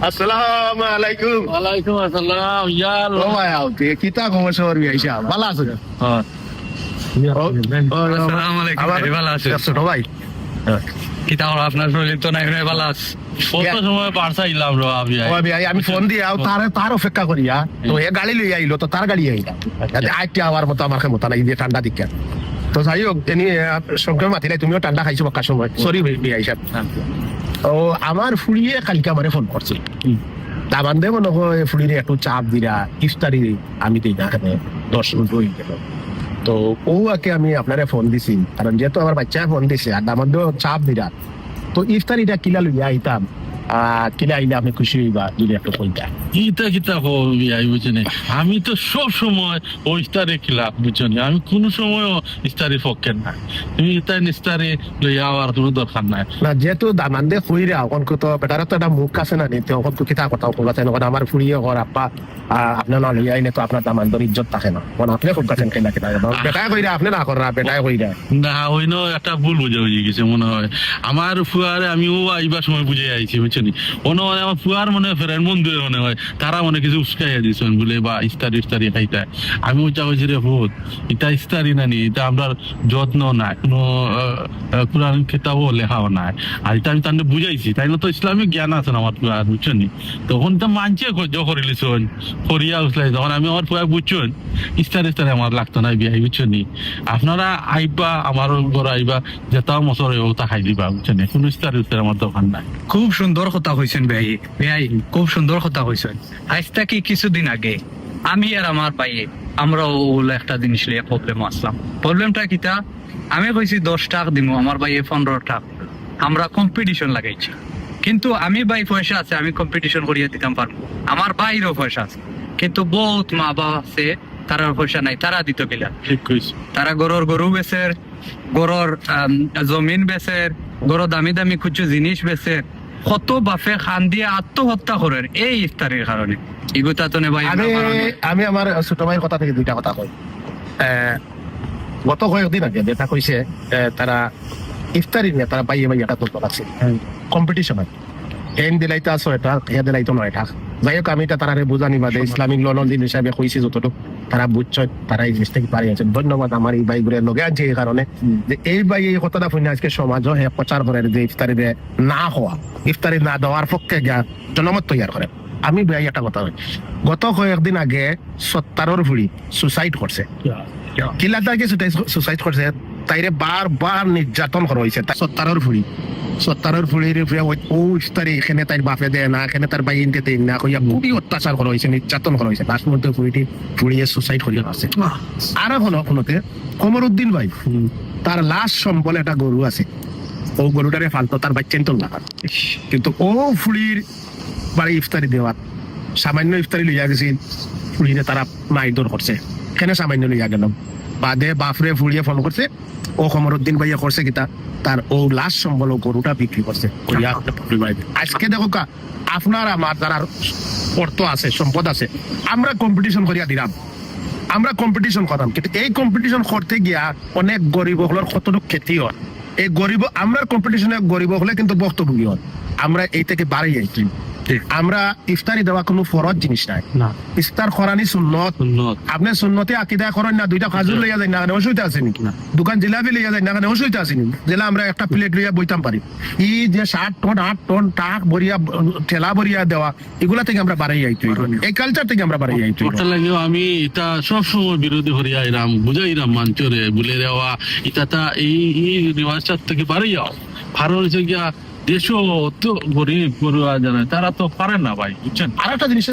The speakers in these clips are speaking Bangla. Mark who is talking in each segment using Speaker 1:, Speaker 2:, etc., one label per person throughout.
Speaker 1: আসসালামু আলাইকুম।
Speaker 2: ওয়ালাইকুম আসসালাম ইয়ার
Speaker 1: ও ভাই আউতে কিতা খবর সবর আইসা ভালো আছো?
Speaker 2: আসসালামু আলাইকুম ভাই, ভালো আছেন?
Speaker 1: ছোট ভাই
Speaker 2: কিতা হলো আপনার শরীর তো নাই নাই ভালো আছে? কত সময় পারছাইলাম রে আপনি
Speaker 1: ও ভাই আমি ফোন দিয়া তার অপেক্ষা করিয়া তো এ গাড়ি লই আইলো তো তার গাড়ি আইলা আইতে আওয়ার মতো আমার ক্ষমতা নাই যে ঠান্ডা দিকে তো যাই হোক এনি সংখ্যা মাতিলাই তুমিও ঠান্ডা খাইছো বাক্কা সময় সরি ভাই আইসা ও আমার ফুড়িয়ে কালকে আমারে ফোন করছে দাবান দেব নয় ফুড়িরে একটু চাপ দিরা ইফতারি আমি তো এখানে 10 মিনিট হয়ে গেল তো ও আকে আমি আপনারে ফোন দিছি কারণ যেহেতু আমার বাচ্চা ফোন দিছে আর দাবান দেব চাপ দিরা তো ইফতারিটা কিলা লইয়া আইতাম কিলা আইলে আপনি খুশি হইবা যদি একটু কইতা
Speaker 2: কিতা কিতা হবি আই বুঝছেন? আমি তো সব সময় ওই ইস্তারে খিলাফ বুঝছেন, আমি কোন সময়ও ইস্তারির পক্ষে না। তুমি ইস্তারে লইয়া আর কোনো দরকার নাই।
Speaker 1: না যেহেতু দামান দে কইরা অঙ্ক তো বেটার তো একটা মুখ আছে না নিতে অঙ্ক তো কিতা কথা কইবা তাই না আমার ফুড়িয়ে ঘর আপা আপনার না লইয়া আইলে তো আপনার দামান দর ইজ্জত থাকে না কোন আপনি খুব কাছেন কেনা কিনা বেটায় কইরা আপনি না করা বেটায় কইরা
Speaker 2: না হইনো একটা ভুল বুঝে হয়ে গেছে মনে হয়। আমার ফুয়ারে আমিও আইবার সময় বুঝে আইছি বুঝছেন, মনে হয় আমার ফুয়ার মনে হয় ফেরেন মন্দিরে মনে হয় তারা মনে কিছু উস্কাইয়া দিয়েছেন বলে বা ইস্তারি খাইতা। আমি ওইটা কইছি রে ভূত এটা ইস্তারি নানি, এটা আমরা যত্ন নাই, কোনো কোরআন কিতাবও লেখাও নাই। আর এটা আমি তাদের বুঝাইছি, তাই না? তো ইসলামিক জ্ঞান আছে না আমার ফুয়ার বুঝছেন, তখন তো মানছে সহ্য করে লিছন করিয়া উঠলাই তখন আমি আমার ফুয়া বুঝছেন ইস্তারি আমার লাগতো না বিয়াই বুঝছেন। আপনারা আইবা আমার ঘর আইবা যেটাও মশরে ওটা খাই দিবা বুঝছেন, কোনো ইস্তারি আমার দোকান নাই।
Speaker 3: খুব সুন্দর কথা কইছেন ভাই, ভাই খুব সুন্দর কথা কইছেন। আজ থেকে কিছুদিন আগে আমি আর আমার ভাইয়ে আমরা একটা জিনিস লিয়ে প্রবলেম আসলাম। প্রবলেমটা কিটা, আমি কইছি 10 টাকা দিব, আমার ভাইয়ে 15 টাকা। আমরা কম্পিটিশন লাগাইছি, কিন্তু আমি ভাই পয়সা আছে আমি কম্পিটিশন করিয়া দিতাম পারবো, আমার ভাইয়েরও পয়সা আছে, কিন্তু বহুত মা বাবা আছে তারা পয়সা নাই, তারা দিত গেলা।
Speaker 2: ঠিক কইছি।
Speaker 3: তারা গরু বেচের, গরর জমিন বেচের, গরো দামি দামি কিছু জিনিস বেচের, কত বাপে খান দিয়ে আত্মহত্যা করেন এই ইফতারির কারণে। ইগুতা তো ভাই
Speaker 1: আমি আমার ছোট ভাইয়ের কথা থেকে দুইটা কথা কই। গত কয়েকদিন আগে যেটা কইছে তারা ইফতারি নিয়ে তারা পাইয়ে একটা করতে পারছে কম্পিটিশন এন দিলাইতে আসো এটা ইয়া দিলাইতো নয় এটা। যাই হোক আমি এটা তারা বোঝানি বাদে ইসলামিক লনন দিন হিসাবে কইছি যতটুকু তারা বুঝছো তারা এই জিনিসটা কি পারি আছে। ধন্যবাদ আমার এই ভাইগুলোর লগে আনছে এই কারণে যে এই ভাই এই কথাটা শুনে আজকে সমাজও হে প্রচার করে যে ইফতারি না হওয়া, ইফতারি না দেওয়ার পক্ষে জনমত তৈরি করে। আমি ভাই একটা কথা বলি, গত কয়েকদিন আগে 70 ভুড়ি সুসাইড করছে। কিলাটাকে সুসাইড করছে তাইরে বার নির্যাতন করা হয়েছে। 70 ভুড়ির ও ইফতারি এখানে তাই বাপে দেয় না, এখানে তার ভাই ইনতে দেয় না, কইয়া খুবই অত্যাচার করা হয়েছে, নির্যাতন করা হয়েছে। লাস্ট মধ্যে ভুড়িয়ে সুসাইড করিয়া আছে। আর এখনোতে কমরউদ্দিন ভাই তার লাস্ট সম্বলে একটা গরু আছে, ও গরুটারে ফালতো তার বাচ্চা তো না, কিন্তু ও ফুড়ির বাড়ি ইফতারি দেওয়ার সামান্য ইফতারি লইয়া গেছিল, ফুড়িরে তারা মাইদর করছে। এখানে সামান্য লইয়া গেল বাদে বাপরে ফুড়িয়ে ফোন করছে, ও কমরউদ্দিন ভাইয়া করছে কিতা তার ও লাস্ট সম্বল গরুটা বিক্রি করছে। আজকে দেখো কা আপনার আমার যারা অর্থ আছে সম্পদ আছে আমরা কম্পিটিশন করিয়া দিলাম, আমরা কম্পিটিশন করতাম, কিন্তু এই কম্পিটিশন করতে গিয়া অনেক গরিব হলের কতটুকু ক্ষতি হয়। এই গরিব আমরা কম্পিটিশনে গরিব হলে কিন্তু ভুক্তভোগী হয়। আমরা এই থেকে বাড়িয়ে যাই, আমরা ইফতারি দেওয়া কোনো ফরজ জিনিস নাই, ইফতার করানি সুন্নত। আপনি সুন্নতে আকিদা করেন না, দুইটা খাজুর লইয়া যায় না অসুবিধা আছে নি, দোকান জিলাপি লইয়া যায় না অসুবিধা আছে নি, যেটা আমরা একটা প্লেট লইয়া বইতাম পারি। ই যে 7 টন 8 টন টাক ভরিয়া ঠেলা ভরিয়া দেওয়া এগুলা থেকে আমরা বাড়াই যাইতো, এই কালচার থেকে আমরা বাড়াই যাইতো।
Speaker 2: ওটা লাগেও আমি এটা সবসময় বিরোধী হরিয়া আইরাম বুঝাইরাম মাঞ্চরে বলে দেওয়া এটা এই রিওয়াজটার থেকে বাড়ি যাও। ভালো হয়েছে গিয়া দেশও তো গরিব গরুয়া জানে তারা তো পারে না ভাই বুঝছেন।
Speaker 1: আর একটা জিনিস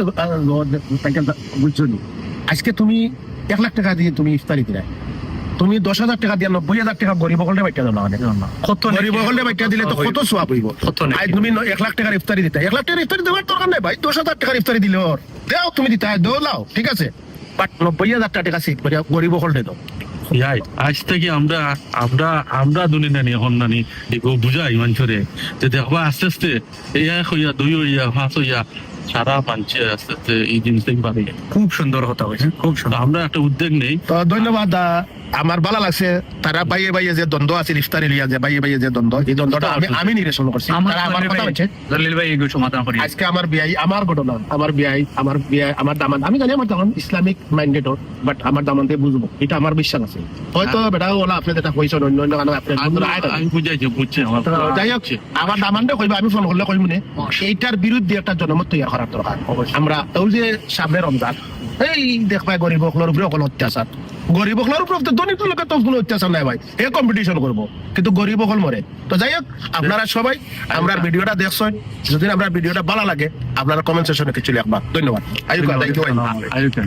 Speaker 1: বুঝছো, আজকে তুমি 1 লাখ টাকা দিয়ে তুমি ইফতারি দিলে, তুমি 10,000 টাকা দিয়ে 90,000 টাকা গরিব হলে বাইটা দাও না, কত গরিব হলে বাইটা দিলে তো কত সোয়াব হইব। তুমি 1 লাখ টাকার ইফতারি দিতে, 1 লাখ টাকার ইফতারি দেওয়ার দরকার নাই ভাই, 10,000 টাকার ইফতারি দিলে দেও তুমি দিতে দোলাও ঠিক আছে, বাট 90,000 টাকা সিট করে গরিব হলে দাও।
Speaker 2: আজ থেকে আমরা দুনিয়া নিয়ে এখন নানি এগো বুঝাই মানুষরে যে দেখবা আস্তে আস্তে এই 1 হইয়া 2 হইয়া 5 হইয়া সারা মানুষে আস্তে আস্তে এই জিনিসটাই পারে।
Speaker 3: খুব সুন্দর কথা হয়েছে, খুব সুন্দর।
Speaker 2: আমরা একটা উদ্যোগ নেই।
Speaker 1: তো ধন্যবাদ আমার ভালো লাগছে তারা বাইয়ে বাইয়ে যে দ্বন্দ্ব আছে ইফতারি লিয়া যে বাইয়ে বাইয়ে যে দ্বন্দ্ব এই দ্বন্দ্বটা আমি নিরসন করছি তারা আমার কথা হচ্ছে
Speaker 3: জলিল ভাই এগুলো সমাধান করি
Speaker 1: আজকে আমার বিয়াই আমার ঘটনা আমার বিয়াই আমার দামান আমি জানি আমার দামান ইসলামিক মাইন্ডেড বাট আমার দামান দিয়ে বুঝবো এটা আমার বিশ্বাস আছে হয়তো বেটা ওলা আপনি যেটা কইছেন অন্য অন্য কারণে আপনি বন্ধুরা আয়
Speaker 2: আমি বুঝাইছি বুঝছি আমার
Speaker 1: তো যাই হোক আমার দামানটা কইবা আমি ফোন করলে কইব না এইটার বিরুদ্ধে একটা জনমত তৈরি করার দরকার আমরা ওই যে সামনে রমজান এই দেখবা গরিব হকলের উপরে অকল অত্যাচার গরিব হকলের উপরে তো ধনী লোকের তো কোনো অত্যাচার নাই ভাই এ কম্পিটিশন করবো কিন্তু গরিব হকল মরে তো যাই হোক আপনারা সবাই আমরা ভিডিওটা দেখছেন যদি আমরা ভিডিওটা ভালো লাগে আপনারা কমেন্ট সেকশনে কিছু লিখবা ধন্যবাদ আইয়ুকা থ্যাংক ইউ
Speaker 2: আয়ুকা